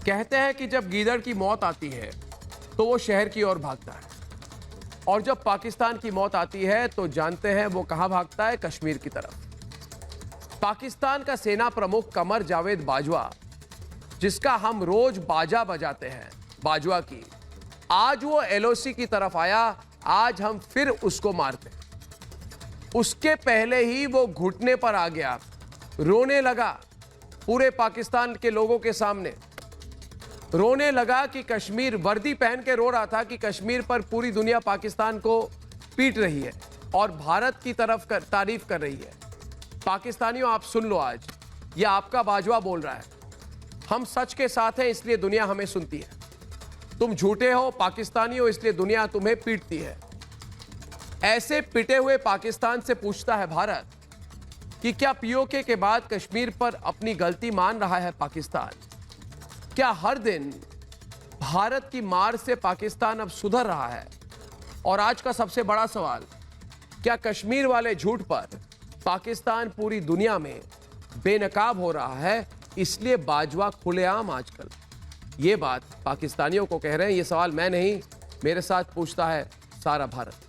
कहते हैं कि जब गीदड़ की मौत आती है तो वो शहर की ओर भागता है, और जब पाकिस्तान की मौत आती है तो जानते हैं वो कहां भागता है? कश्मीर की तरफ। पाकिस्तान का सेना प्रमुख कमर जावेद बाजवा, जिसका हम रोज बाजा बजाते हैं, बाजवा की, आज वो एलओसी की तरफ आया। आज हम फिर उसको मारते हैं। उसके पहले ही वो घुटने पर आ गया, रोने लगा पूरे पाकिस्तान के लोगों के सामने। रोने लगा कि कश्मीर, वर्दी पहन के रो रहा था कि कश्मीर पर पूरी दुनिया पाकिस्तान को पीट रही है और भारत की तरफ तारीफ कर रही है। पाकिस्तानियों, आप सुन लो, आज ये आपका बाजवा बोल रहा है, हम सच के साथ हैं इसलिए दुनिया हमें सुनती है। तुम झूठे हो पाकिस्तानी हो इसलिए दुनिया तुम्हें पीटती है। ऐसे पिटे हुए पाकिस्तान से पूछता है भारत कि क्या पीओके के बाद कश्मीर पर अपनी गलती मान रहा है पाकिस्तान? क्या हर दिन भारत की मार से पाकिस्तान अब सुधर रहा है? और आज का सबसे बड़ा सवाल, क्या कश्मीर वाले झूठ पर पाकिस्तान पूरी दुनिया में बेनकाब हो रहा है? इसलिए बाजवा खुलेआम आजकल ये बात पाकिस्तानियों को कह रहे हैं। ये सवाल मैं नहीं, मेरे साथ पूछता है सारा भारत।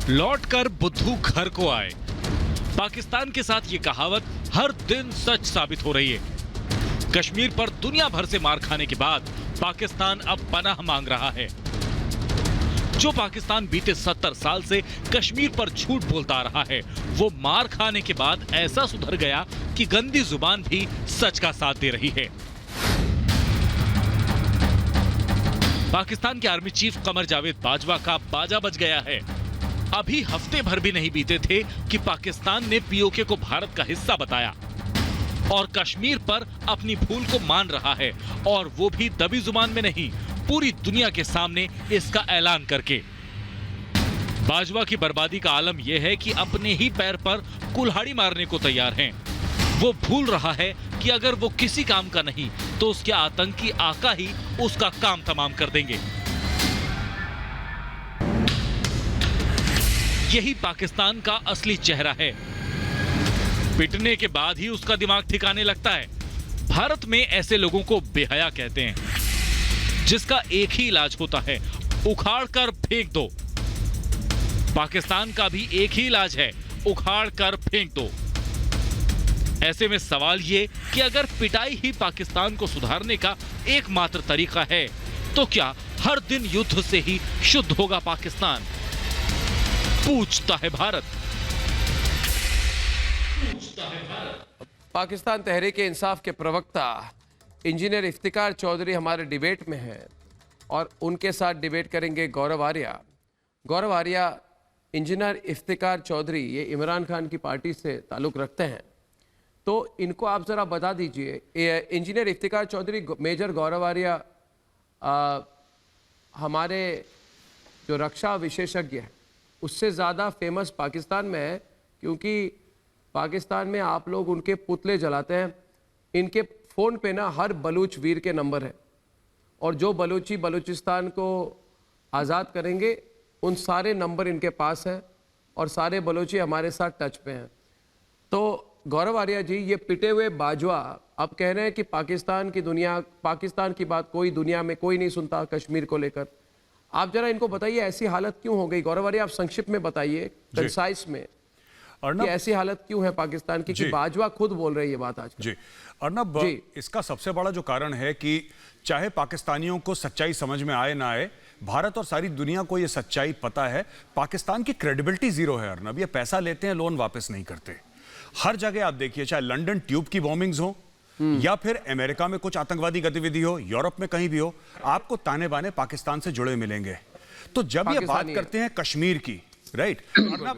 लौटकर बुद्धू घर को आए। पाकिस्तान के साथ ये कहावत हर दिन सच साबित हो रही है। कश्मीर पर दुनिया भर से मार खाने के बाद पाकिस्तान अब पनाह मांग रहा है। जो पाकिस्तान बीते 70 साल से कश्मीर पर झूठ बोलता आ रहा है, वो मार खाने के बाद ऐसा सुधर गया कि गंदी जुबान भी सच का साथ दे रही है। पाकिस्तान के आर्मी चीफ कमर जावेद बाजवा का बाजा बज गया है। अभी हफ्ते भर भी नहीं बीते थे कि पाकिस्तान ने पीओके को भारत का हिस्सा बताया और कश्मीर पर अपनी भूल को मान रहा है, और वो भी दबी जुबान में नहीं, पूरी दुनिया के सामने इसका ऐलान करके। बाजवा की बर्बादी का आलम यह है कि अपने ही पैर पर कुल्हाड़ी मारने को तैयार हैं। वो भूल रहा है कि अगर वो किसी काम का नहीं तो उसके आतंकी आका ही उसका काम तमाम कर देंगे। यही पाकिस्तान का असली चेहरा है। पिटने के बाद ही उसका दिमाग ठिकाने लगता है। भारत में ऐसे लोगों को बेहया कहते हैं, जिसका एक ही इलाज होता है, उखाड़ कर फेंक दो। पाकिस्तान का भी एक ही इलाज है, उखाड़ कर फेंक दो। ऐसे में सवाल ये कि अगर पिटाई ही पाकिस्तान को सुधारने का एकमात्र तरीका है, तो क्या हर दिन युद्ध से ही शुद्ध होगा पाकिस्तान? पूछता है भारत। पाकिस्तान तहरीक इंसाफ के प्रवक्ता इंजीनियर इफ्तिकार चौधरी हमारे डिबेट में हैं और उनके साथ डिबेट करेंगे गौरव आर्या। गौरव आर्या, इंजीनियर इफ्तिकार चौधरी ये इमरान खान की पार्टी से ताल्लुक़ रखते हैं, तो इनको आप ज़रा बता दीजिए। इंजीनियर इफ्तिकार चौधरी, मेजर गौरव आर्या हमारे जो रक्षा विशेषज्ञ हैं उससे ज़्यादा फेमस पाकिस्तान में है, क्योंकि पाकिस्तान में आप लोग उनके पुतले जलाते हैं। इनके फ़ोन पे ना हर बलूच वीर के नंबर है, और जो बलूची बलूचिस्तान को आज़ाद करेंगे उन सारे नंबर इनके पास हैं, और सारे बलूची हमारे साथ टच पे हैं। तो गौरव आर्या जी, ये पिटे हुए बाजवा अब कह रहे हैं कि पाकिस्तान की बात कोई दुनिया में कोई नहीं सुनता कश्मीर को लेकर। आप जरा इनको बताइए ऐसी हालत क्यों हो गई? गौरव आर्या, आप संक्षिप्त में बताइए, कंसाइज में, कि ऐसी हालत क्यों है पाकिस्तान की कि बाजवा खुद बोल रही है बात आज। जी अर्नब, इसका सबसे बड़ा जो कारण है कि चाहे पाकिस्तानियों को सच्चाई समझ में आए ना आए, भारत और सारी दुनिया को ये सच्चाई पता है। पाकिस्तान की क्रेडिबिलिटी जीरो है अर्नब। ये पैसा लेते हैं, लोन वापस नहीं करते। हर जगह आप देखिए, चाहे लंदन ट्यूब की बॉम्बिंग्स हो या फिर अमेरिका में कुछ आतंकवादी गतिविधि हो, यूरोप में कहीं भी हो, आपको ताने बाने पाकिस्तान से जुड़े मिलेंगे। तो जब ये बात करते हैं कश्मीर की, राइट,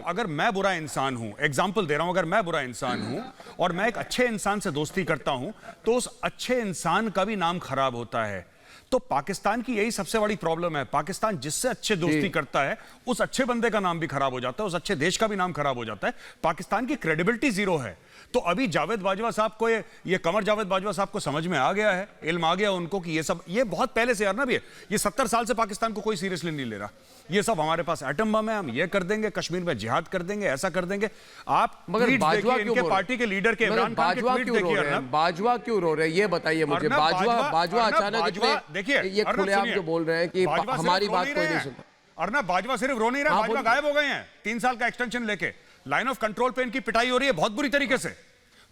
अगर मैं बुरा इंसान हूं, एग्जाम्पल दे रहा हूं, अगर मैं बुरा इंसान हूं और मैं एक अच्छे इंसान से दोस्ती करता हूं, तो उस अच्छे इंसान का भी नाम खराब होता है। तो पाकिस्तान की यही सबसे बड़ी प्रॉब्लम है। पाकिस्तान जिससे अच्छे दोस्ती करता है, उस अच्छे बंदे का नाम भी खराब हो जाता है, उस अच्छे देश का भी नाम खराब हो जाता है। पाकिस्तान की क्रेडिबिलिटी जीरो है। तो अभी जावेद बाजवा साहब को ये कमर जावेद बाजवा साहब को समझ में आ गया है, इल्म आ गया उनको कि ये बहुत पहले से यार ना भी है, ये 70 साल से पाकिस्तान को कोई सीरियसली नहीं ले रहा। ये सब हमारे पास एटम बम है, हम ये कर देंगे, कश्मीर में जिहाद कर देंगे, ऐसा कर देंगे। आप मगर बाजवा क्यों इनके पार्टी के लीडर के इमरान खान के ट्वीट देखिए। बाजवा क्यों रो रहे हैं ये बताइए मुझे। बाजवा अचानक देखिए ये खुलेआम जो बोल रहे हैं कि हमारी बात कोई नहीं सुनता। अर्नब, बाजवा सिर्फ रो नहीं रहा, बाजवा गायब हो गए हैं 3 साल का एक्सटेंशन लेके। लाइन ऑफ कंट्रोल पे इनकी पिटाई हो रही है बहुत बुरी तरीके से,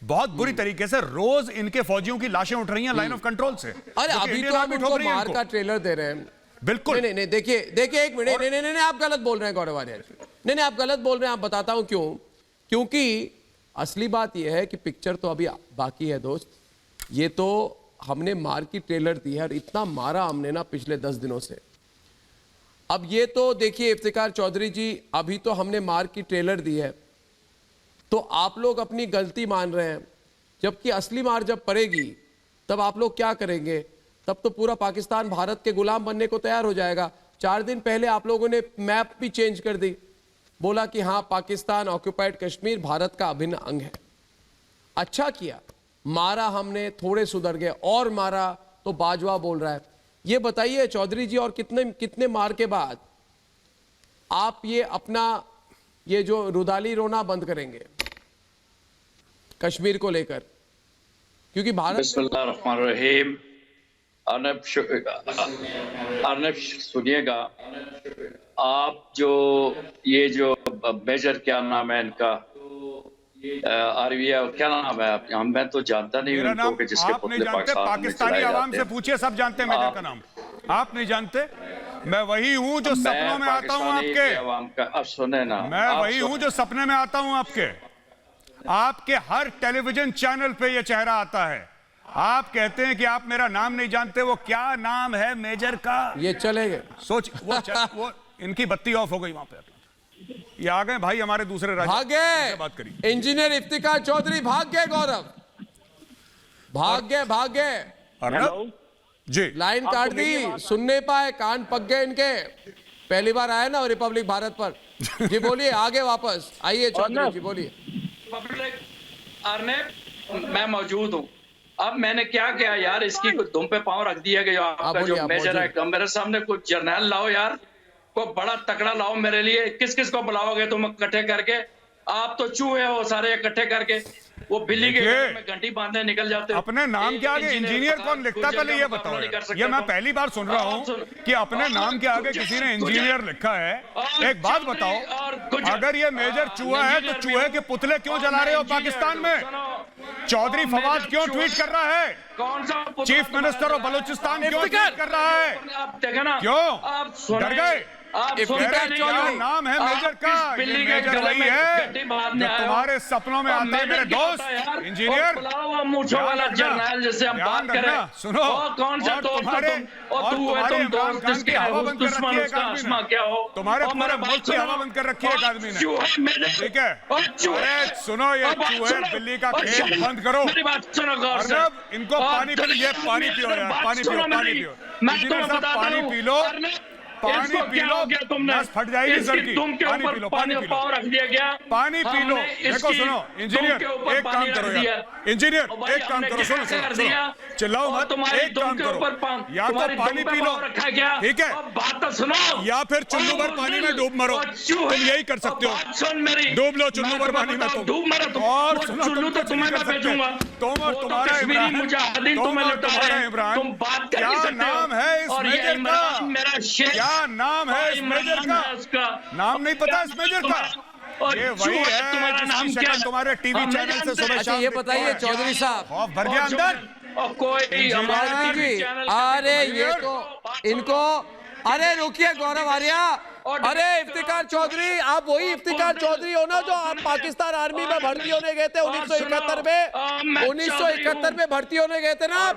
बहुत बुरी तरीके से। रोज इनके फौजियों की लाशें उठ रही हैं लाइन ऑफ कंट्रोल से। अरे अभी तो आप उनको मार का ट्रेलर दे रहे हैं। बिल्कुल नहीं, देखिए एक मिनट, नहीं, आप गलत बोल रहे हैं गौरव आर्या। नहीं, आप गलत बोल रहे हैं। आप बताता हूं क्यों। क्योंकि असली बात यह है कि पिक्चर तो अभी बाकी है दोस्त। ये तो हमने मार की ट्रेलर दी है और इतना मारा हमने ना पिछले 10 दिनों से। अब ये तो देखिए इफ्तिकार चौधरी जी, अभी तो हमने मार की ट्रेलर दी है तो आप लोग अपनी गलती मान रहे हैं, जबकि असली मार जब पड़ेगी तब आप लोग क्या करेंगे? तब तो पूरा पाकिस्तान भारत के गुलाम बनने को तैयार हो जाएगा। 4 दिन पहले आप लोगों ने मैप भी चेंज कर दी, बोला कि हाँ पाकिस्तान ऑक्युपाइड कश्मीर भारत का अभिन्न अंग है। अच्छा किया, मारा हमने, थोड़े सुधर गए, और मारा तो बाजवा बोल रहा है। ये बताइए चौधरी जी, और कितने मार के बाद आप ये अपना ये जो रुदाली रोना बंद करेंगे कश्मीर को लेकर? क्योंकि भारत बिस्मिल्लाहिर्रहमानिर्रहीम। अर्नब सुनिएगा, आप जो ये जो मेजर क्या नाम है इनका, आरविया क्या नाम है? मैं तो जानता नहीं मेरा नाम कि जिसके आप नहीं जानते, पाकिस्तानी आवाम से पूछिए, सब जानते हैं मेजर का नाम। आप नहीं जानते? मैं वही हूँ जो सपनों में आता हूँ आपके। अब सुने ना, मैं वही हूँ जो सपने में आता हूँ आपके हर टेलीविजन चैनल पे ये चेहरा आता है। आप कहते हैं कि आप मेरा नाम नहीं जानते। वो क्या नाम है मेजर का? ये चलेंगे सोच वो इनकी बत्ती ऑफ हो गई वहां पे। ये आ गए भाई हमारे दूसरे राज्य, भाग गए। बात करिए। इंजीनियर इफ्तिकार चौधरी भाग गए। गौरव भाग गए। अर्नब जी, लाइन काट दी, सुन नहीं पाए, कान पक गए इनके। पहली बार आए ना रिपब्लिक भारत पर। जी बोलिए, आगे वापस आइए चौधरी जी, बोलिए। अर्नब, मैं मौजूद हूँ। अब मैंने क्या किया यार, इसकी दुम पे पांव रख दिया कि जो आपका जो मेजर है, मेरे सामने कुछ जर्नल लाओ यार, को बड़ा तकड़ा लाओ मेरे लिए। किस किस को बुलाओगे तुम इकट्ठे करके? आप तो चूहे हो सारे इकट्ठे करके। वो बिल्ली के गले में घंटी बांधने निकल जाते हो। अपने नाम के आगे इंजीनियर कौन लिखता? पहले ये बताओ। ये मैं पहली बार सुन रहा हूँ कि अपने नाम के आगे किसी ने इंजीनियर लिखा है। एक बात बताओ, अगर ये मेजर चूहा है तो चूहे के पुतले क्यों जला रहे हो पाकिस्तान में? चौधरी फवाद क्यों ट्वीट कर रहा है? कौन सा चीफ मिनिस्टर ऑफ बलूचिस्तान क्यों ट्वीट कर रहा है? आप देखे ना, क्यों डर गए? नाम है मेजर का, ये मेजर वही है जो तुम्हारे सपनों में आता है मेरे दोस्त इंजीनियर। वाला जर्नल जैसे हम बात करें, सुनो, कौन सा तुम्हारे इमरान खान की हवा बंद कर रखी है एक आदमी ने, तुम्हारे पूरे मुल्क की हवा बंद कर रखी है एक आदमी ने, ठीक है? अरे सुनो, ये चूहे बिल्ली का खेल बंद करो। अर्नब, इनको पानी पियो, ये पानी पियो यार, पानी पियो। इंजीनियर साहब पानी पी लो, पानी पी लो, नस फट जाएगी सर की। पानी पी लो, पानी पी लो, पानी पी लो। देखो सुनो इंजीनियर, एक काम करो यार, इंजीनियर एक काम करो, सुनो चिल्लाओ मत, एक काम करो, या तो पानी पी लो, ठीक है, बात तो सुनो, या फिर चुल्लू भर पानी में डूब मरो। तुम यही कर सकते हो, डूब लो चुल्लू भर पानी में तुम। और सुनो, तुम तुम्हें मैं भेजूंगा, तुम और तुम्हारा इमरान, क्या नाम है इस मेजर का? क्या नाम है इस मेजर का? नाम नहीं पता इस मेजर का? ये वही है जिसकी शक्ल तुम्हारे टीवी चैनल से सुबह शाम। ये बताइए चौधरी साहब, भर गया अंदर कोई अरे ये तो इनको, अरे रुकिए गौरव आर्या, अरे इफ्तिकार चौधरी, आप वही इफ्तिकार चौधरी हो ना जो आप पाकिस्तान आर्मी में भर्ती होने गए थे 1971 में? 1971 में भर्ती होने गए थे ना आप?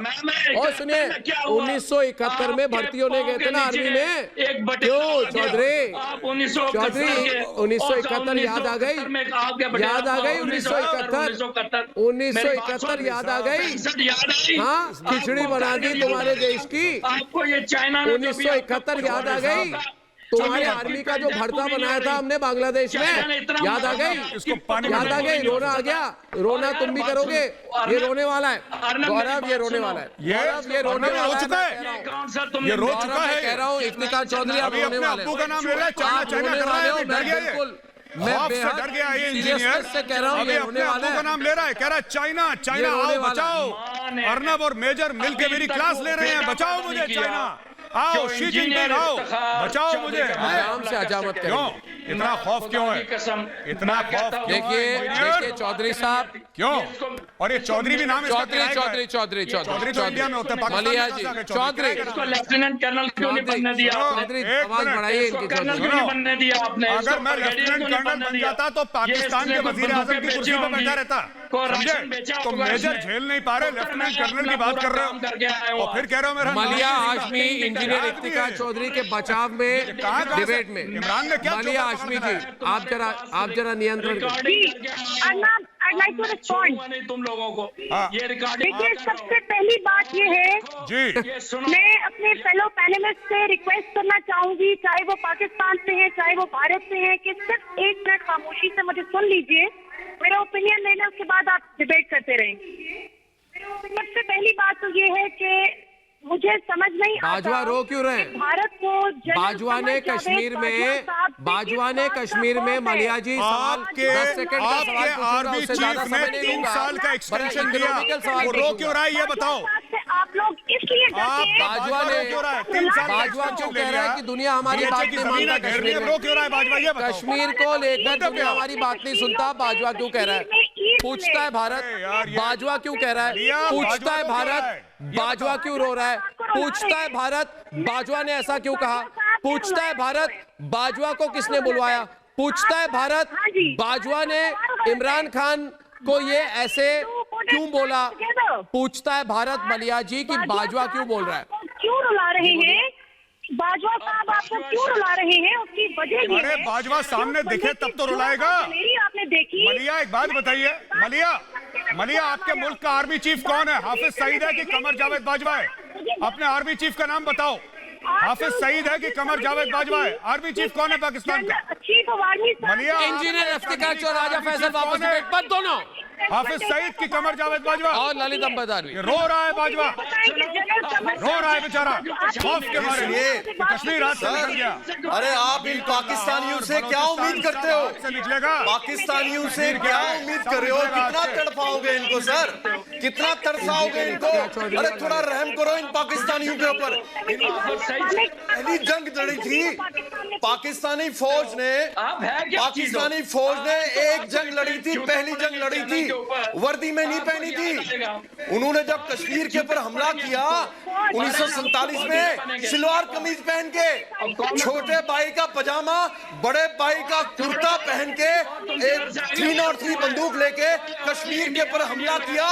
और सुनिए, 1971 में भर्ती होने गए थे ना आर्मी में? क्यों चौधरी? 1971 याद आ गई? याद आ गई 1971? 1971 याद आ गई? हाँ, खिचड़ी बना दी तुम्हारे देश की। आपको ये चाइना 1971 याद आ गई? तुम्हारे आर्मी का जो भरता बनाया था हमने बांग्लादेश में, याद आ गई? इसको पानी में याद आ गई? रोना आ गया? रोना तुम भी करोगे? ये रोने वाला है गौरव, ये रोने वाला है गौरव, ये रोने वाला हो चुका है। है, ये रो चुका है। कह रहा हूँ इफ्तिखार चौधरी आप अभी रोने अपने वाले अब्बू का नाम ले रहा है, चाइना चाइना कर रहा है, अभी डर गया ये। बिल्कुल, मैं खौफ से बेहद डर गया ये seriousness इंजीनियर। से कह रहा हूँ अभी ये अपने रोने वाला अब्बू का है। नाम ले रहा है, कह रहा है चाइना चाइना ये रोने आओ वाला बचाओ। अर्नब और मेजर मिलके मेरी क्लास ले रहे हैं, बचाओ मुझे चाइना, आओ शी जिनपिंग आओ, बचाओ मुझे। आराम से हजामत क्यों करेंगे। इतना खौफ क्यों है? इतना खौफ क्यों है? देखिए चौधरी साहब, क्यों? और ये चौधरी भी नाम इसका चौधरी क्या है? चौधरी चौधरी चौधरी तो इंडिया में होता है, पाकिस्तान में मलिया कहाँ जी, से आ गए चौधरी इसको लेफ्टिनेंट कर्नल क्यों नहीं बनने दिया आपने? चौधरी एक आवाज मिनट, बढ़ाइए इसको इनकी कर्नल चौधरी। क्यों नहीं बनने दिया आपने? अगर इसको मैं ब्रिगेडियर लेफ्टिनेंट क्यों नहीं कर्नल बनने बन दिया? जाता तो पाकिस्तान ये के इसने वजीर आजम की बंदूकें कुर्सी पर बेची बैठा रहता, को राशन समझे? बेचा तो होगा मेजर इसने। झेल नहीं पा रहे, लेफ्टिनेंट कर्नल की बात कर रहे हो और फिर कह रहे हो मेरा मलिया नाम नहीं हाशमी लिखा। इंजीनियर आदमी इफ्तिखार है। चौधरी के बचाव में कहाँ से? डिबेट में इमरान ने क्या मलिया चौका हाशमी पकड़ा जी, आप जरा नियंत्रण करिए। Arnab, I'd like to respond. नहीं तुम लोगों को हाँ। ये रिकॉर्डिंग देखिए, सबसे पहली बात ये है, जी ये सुनो मैं अपने फेलो पैनलिस्ट से रिक्वेस्ट करना चाहूंगी, चाहे वो पाकिस्तान से हैं, चाहे वो भारत से हैं, कि सिर्फ 1 मिनट खामोशी से मुझे सुन लीजिए, मेरा ओपिनियन ले लें, उसके बाद आप डिबेट करते रहें। सबसे पहली बात तो ये है कि मुझे समझ नहीं आता बाजवा रो क्यों रहे हैं? कि भारत को जनरल बाजवा ने कमर कश्मीर जावेद में बाजवा साहब से बाजवा किस ने बात का कश्मीर में खौफ है? मलिया जी सवाल आपके 10 सेकंड का सवाल आपके पूछूंगा, आर्मी उससे ज्यादा चीफ समय ने नहीं 3 दूंगा। साल का बड़ा एक्सटेंशन दिया, इकोनॉमिकल सवाल वो रो पूछूंगा। क्यों रहा है ये बताओ। आप लोग इसलिए आप डरते हैं। बाजवा ने- रो क्यों रहा है? 3 साल का बाजवा क्यों extension कह ले रहा है लिया। कि दुनिया हमारी DHA बात की नहीं जमीन मानता है, घेर कश्मीर लिए, में? रो क्यों रहा है बाजवा ये बताओ। कश्मीर को लेकर दुनिया हमारी बात नहीं सुनता, बाजवा क्यों कह रहा है? पूछता है भारत, अरे यार, ये- बाजवा क्यों कह रहा है? मलिया, पूछता है बाजवा क्यों भारत, रहा है? ये बाजवा क्यों रो रहा है? पूछता है भारत, बाजवा ने ऐसा क्यों कहा? पूछता है भारत, बाजवा को किसने बुलवाया? पूछता है भारत, बाजवा ने इमरान खान को ये ऐसे क्यों बोला? पूछता है भारत मलिया जी कि बाजवा क्यों बोल रहा है? क्यों रुला रहे हैं? बाजवा साहब आपको क्यों रुला रहे हैं? उसकी वजह ये अरे है, बाजवा सामने दिखे तब तो रुलाएगा। मेरी आपने देखी। मलिया एक बात बताइए, मलिया आपके मुल्क का आर्मी चीफ कौन है? हाफिज सईद है कि कमर जावेद बाजवा है? अपने आर्मी चीफ का नाम बताओ। हाफिज सईद है कि कमर जावेद बाजवा है? आर्मी चीफ कौन है पाकिस्तान का? चीफ ऑफ आर्मी मलिया इंजीनियर इफ्तिखार चौधरी, राजा फैसल वापस डिबेट पर दोनों, हाफिज सईद की कमर जावेद बाजवा और ललित अंबरदार भी। ये रो रहा है बाजवा, रो रहा है बेचारा खौफ के मारे कि कश्मीर हाथ से निकल गया। अरे आप इन पाकिस्तानियों से क्या उम्मीद करते हो? हाथ से निकलेगा। पाकिस्तानियों से क्या उम्मीद कर रहे हो? कितना तड़पाओगे इनको सर? कितना तरसाओगे इनको? अरे थोड़ा रहम करो इन पाकिस्तानियों के ऊपर। पहली जंग लड़ी थी पाकिस्तानी फौज ने, आप है क्या पाकिस्तानी फौज ने एक जंग लड़ी थी, पहली जंग लड़ी थी, वर्दी में नहीं पहनी थी। उन्होंने जब कश्मीर के ऊपर हमला किया 1947 में, सलवार कमीज पहन के, छोटे भाई का पजामा, बड़े भाई का कुर्ता पहन के, एक 303 बंदूक लेके कश्मीर के ऊपर हमला किया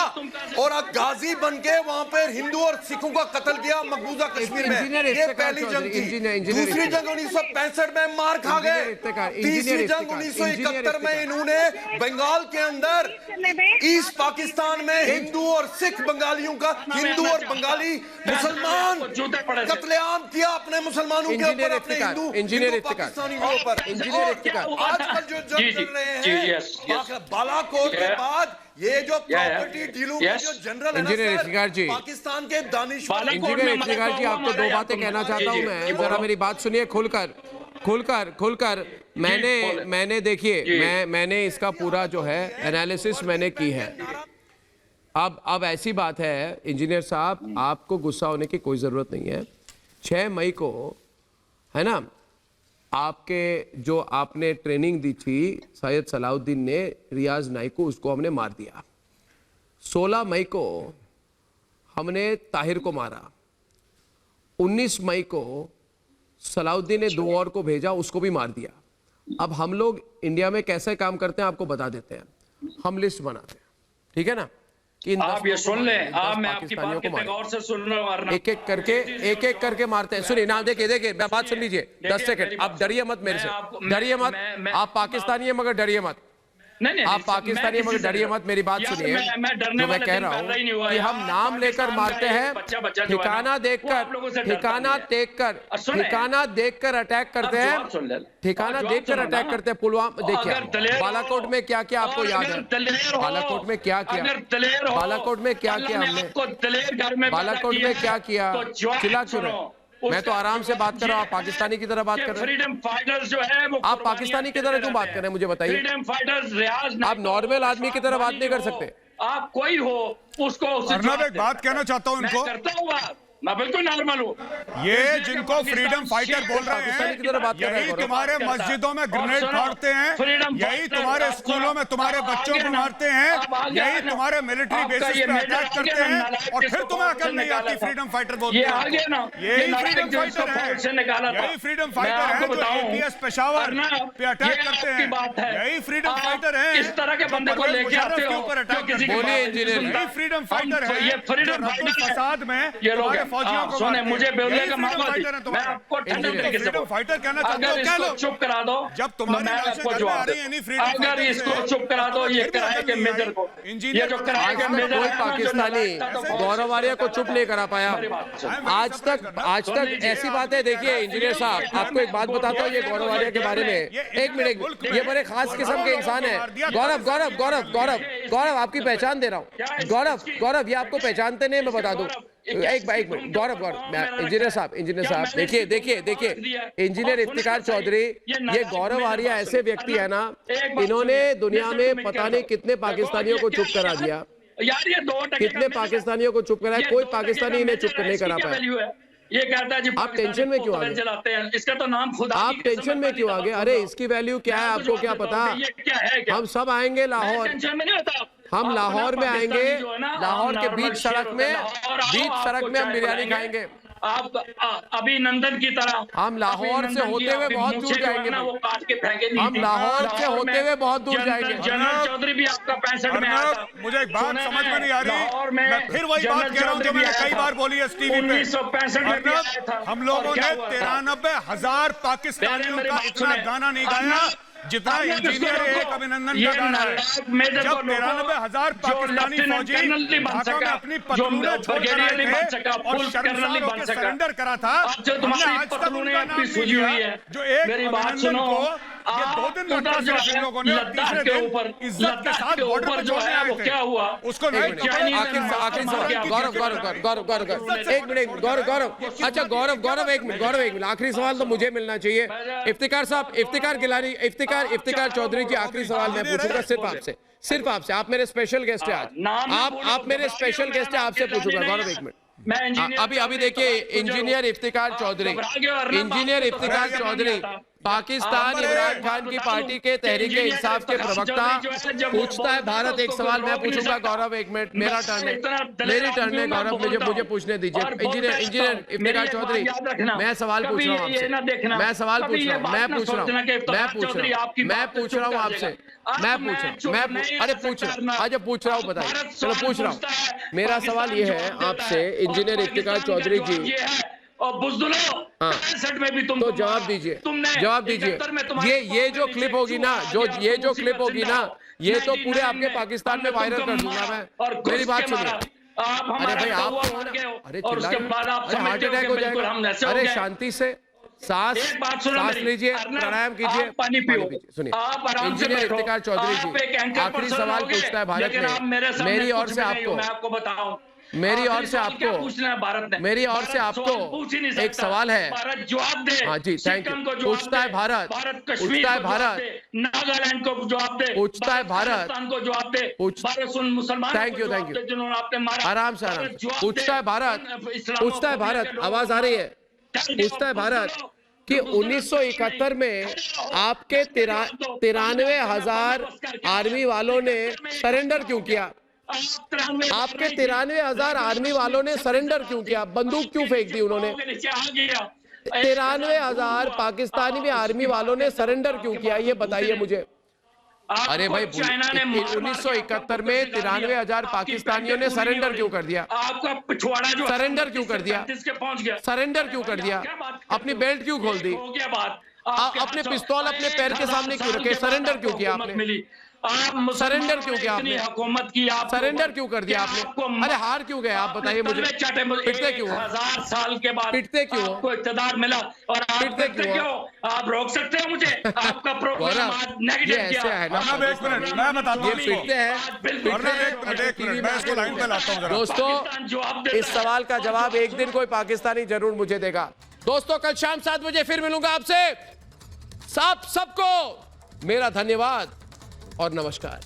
और गाजी बन के वहां पर हिंदू और सिखों का कत्ल किया मकबूजा कश्मीर में। ये पहली जंग थी। दूसरी जंग 1965 में मार खा गए। तीसरी जंग 1971 में इन्होंने बंगाल के अंदर ईस्ट पाकिस्तान में हिंदू और सिख बंगालियों का, हिंदू और बंगाली मुसलमान कत्लेआम किया अपने मुसलमानों के ऊपर, अपने हिंदू पाकिस्तानियों के ऊपर। आजकल जो जंग चल रहे हैं बालाकोट के बाद, ये जो प्रॉपर्टी डीलों के जो जनरल इंजीनियर इफ्तिखार जी, पाकिस्तान के दानिशवर। इंजीनियर इफ्तिखार जी, आपको 2 बातें कहना चाहता हूं मैं, जरा मेरी बात सुनिए खुलकर। मैंने देखिए, मैंने इसका पूरा जो है एनालिसिस मैंने की है। अब ऐसी बात है इंजीनियर साहब, आपको गुस्सा होने की कोई जरूरत नहीं है। 6 मई को है ना, आपके जो आपने ट्रेनिंग दी थी सैयद सलाउद्दीन ने, रियाज नाइक को, उसको हमने मार दिया। 16 मई को हमने ताहिर को मारा। 19 मई को सलाउद्दीन ने 2 और को भेजा, उसको भी मार दिया। अब हम लोग इंडिया में कैसे काम करते हैं आपको बता देते हैं। हम लिस्ट बनाते हैं, ठीक है ना, कि आप ये सुन लें, आप मैं आपकी बात कितने गौर से सुन रहा हूं। एक एक करके मारते हैं। सुनिए ना, देखिए मैं बात सुन लीजिए 10 सेकंड। आप डरिए मत मेरे से, डरिए मत। आप पाकिस्तानी है मगर डरिए मत। नहीं, आप पाकिस्तानी मगर डरिए मत, मेरी बात सुनिए। जो मैं कह रहा हूँ कि हम नाम लेकर मारते हैं, ठिकाना देखकर अटैक करते हैं, ठिकाना देखकर अटैक करते हैं। पुलवामा देखिए, बालाकोट में क्या किया आपको याद है? बालाकोट में क्या किया? बालाकोट में क्या किया हमने? बालाकोट में क्या किया? चिल्ला क्यों रहे? मैं तो आराम से बात कर रहा हूँ, आप पाकिस्तानी की तरह बात कर रहे हैं। फ्रीडम फाइटर्स जो है वो आप पाकिस्तानी की तरह क्यों बात कर रहे हैं, मुझे बताइए। फ्रीडम फाइटर्स रियाज आप नॉर्मल आदमी की तरह बात नहीं कर सकते। आप कोई हो उसको अर्नब, एक बात कहना चाहता हूँ इनको, करता हूँ बात, मैं बिल्कुल नॉर्मल हूँ। ये जिनको फ्रीडम फाइटर बोल रहे हैं, यही तुम्हारे मस्जिदों में ग्रेनेड फाड़ते हैं, यही तुम्हारे स्कूलों में तुम्हारे बच्चों को मारते हैं, यही तुम्हारे मिलिट्री बेसिस पे अटैक करते हैं, और फिर तुम्हें अकल नहीं आती फ्रीडम फाइटर बोलते हैं। यही फ्रीडम फाइटर है, यही फ्रीडम फाइटर है जो APS पेशावर पे अटैक करते हैं, यही फ्रीडम फाइटर है इस तरह के बंदे को लेके आते हो ऊपर अटैक करते हैं। बोलिए इंजीनियर, यही फ्रीडम फाइटर है, ये फ्रीडम फाइटर फसाद में ये लोग फौजियों को सुने, मुझे बोलने का मौका फाइटर है मैं तुम्हारे। आपको ठंडे तरीके से फ्रीडम फाइटर कहना चाहते हो, अगर कह इसको लो। चुप करा दो, जब तुम्हारी मैं लाशें आपको घर में जवाब आ रही दे। हैं, नहीं फ्रीडम अगर फाइटर इसको से, चुप करा दो, ये किराए के मेजर को, ये जो किराए आज के तक मेजर कोई है ना, जो पाकिस्तानी नालायक था, गौरव आर्या को चुप नहीं करा पाया। आज तक ऐसी बात है। देखिए इंजीनियर साहब, आपको एक बात बताता हूँ ये गौरव आर्या के बारे में। एक मिनट, ये बड़े खास किस्म के इंसान है। गौरव आपकी पहचान दे रहा हूँ। गौरव ये आपको पहचानते नहीं, मैं बता दूं। एक मिनट गौरव, इंजीनियर साहब देखिए इंजीनियर इफ्तिकार चौधरी, ये गौरव आर्या ऐसे व्यक्ति है ना, इन्होंने दुनिया में पता नहीं कितने पाकिस्तानियों को चुप करा दिया, यार ये 2% कितने पाकिस्तानियों को चुप कराया, कोई पाकिस्तानी इन्हें चुप नहीं करा पाया। ये कहता है जी आप टेंशन में क्यों आ गए? जलाते हैं, इसका तो नाम खुदा। आप टेंशन में क्यों आ गए? अरे इसकी वैल्यू क्या है आपको क्या पता? हम सब आएंगे लाहौर, टेंशन में नहीं होता। हम लाहौर में आएंगे, लाहौर के बीच सड़क में हम बिरयानी खाएंगे। आप अभिनंदन की तरह हम लाहौर से होते हुए बहुत दूर जाएंगे, वो काट के फेंकेंगे। हम लाहौर से होते हुए बहुत दूर जाएंगे। जनरल चौधरी भी आपका 65 में आया था। मुझे एक बात समझ में नहीं आ रही, मैं फिर वही बात कह रहा हूँ जो मैंने कई बार बोली है टीवी पे। 1965 में भी आया था। हम लोगों ने 93,000 पाकिस्तानियों का इतना गाना नहीं गाया जितना इंजीनियर एक अभिनंदन का गाना है। जब 93,000 पाकिस्तानी फौजी ढाका में अपनी पतलूनें छोड़कर आए थे और शर्मसार होकर सरेंडर करा था, हमने आज तक उनका नाम नहीं लिया। जो एक अभिनंदन को ये 2 दिन लगता है इन लोगों ने, तीसरे दिन इज्जत के साथ बॉर्डर पर जोड़ने आए थे, क्या हुआ उसको नहीं। आखिर सवाल गौरव, एक मिनट गौरव, अच्छा गौरव एक मिनट, आखिरी सवाल तो मुझे मिलना चाहिए। इफ्तिकार साहब, इफ्तिकार चौधरी जी, आखिरी सवाल मैं पूछूंगा सिर्फ आपसे। आप मेरे स्पेशल गेस्ट हैं आज, आप मेरे स्पेशल गेस्ट हैं, आपसे पूछूंगा। गौरव एक मिनट, अभी देखिए इंजीनियर इफ्तिकार चौधरी पाकिस्तान इमरान खान की पार्टी के तहरीके इंसाफ के प्रवक्ता पूछता है भारत। एक सवाल मैं पूछूंगा गौरव, एक मिनट, मेरी टर्न है गौरव, मुझे पूछने दीजिए। इंजीनियर इफ्तिकार चौधरी, मैं सवाल पूछ रहा हूँ आपसे, पूछ रहा हूँ बताइए। चलो पूछ रहा हूँ, मेरा सवाल ये है आपसे इंजीनियर इफ्तिकार चौधरी जी, और बुज़दिलों, 65 में भी तुम तो जवाब दीजिए। ये जो क्लिप होगी ना, ये जो क्लिप होगी ना, ये तो पूरे आपके पाकिस्तान में वायरल कर दूंगा मैं। मेरी बात सुनिए। अरे भाई आप, अरे हार्ट अटैक हो जाएगा। अरे शांति से सांस लीजिए, प्राणायाम कीजिए, पानी पीजिए। सुनिए इंजीनियर इफ्तिकार चौधरी जी, आखिरी सवाल पूछता है भारत में, मेरी ओर से आपको बताऊं, मेरी ओर से आपको एक सवाल है। जवाब दे। हाँ जी, थैंक यू। पूछता है भारत, नागालैंड को जवाब दे, पूछता है भारत को जवाब दे, मुसलमान, थैंक यू जिन्होंने आपने मारा। आराम से पूछता है भारत, आवाज आ रही है। पूछता है भारत कि 1971 में आपके 93,000 आर्मी वालों ने सरेंडर क्यों किया? आपके 93,000 आर्मी वालों ने सरेंडर क्यों किया? बंदूक क्यों फेंक दी उन्होंने? 93,000 पाकिस्तानी में आर्मी वालों ने सरेंडर क्यों किया, ये बताइए मुझे। अरे भाई 1971 में 93,000 पाकिस्तानियों ने सरेंडर क्यों कर दिया? आपका पिछवाड़ा जो सरेंडर क्यों कर दिया? सरेंडर क्यों कर दिया? अपनी बेल्ट क्यों खोल दी? अपने पिस्तौल अपने पैर के सामने क्यों रखे? सरेंडर क्यों किया आपने? आप सरेंडर क्यों किया इतनी आपने? हुकूमत की आप सरेंडर क्यों कर दिया आपने? अरे हार क्यों गए आप बताइए मुझे, पिटते क्यों? 1000 साल के बाद पिटते क्यों? आपको इक़्तिदार मिला और आप पिटते पिटते क्यों? क्यों? आप रोक सकते हो मुझे? आपका प्रोग्राम आज ये नेगेटिव ऐसे किया। है ना, अर्नब एक मिनट मैं बताता हूँ ये पिटते हैं, अर्नब एक मिनट मैं इसको लाइन पे लाता हूँ जरा। दोस्तों इस सवाल का जवाब एक दिन कोई पाकिस्तानी जरूर मुझे देगा। दोस्तों कल शाम 7 बजे फिर मिलूंगा आपसे। सबको मेरा धन्यवाद और नमस्कार।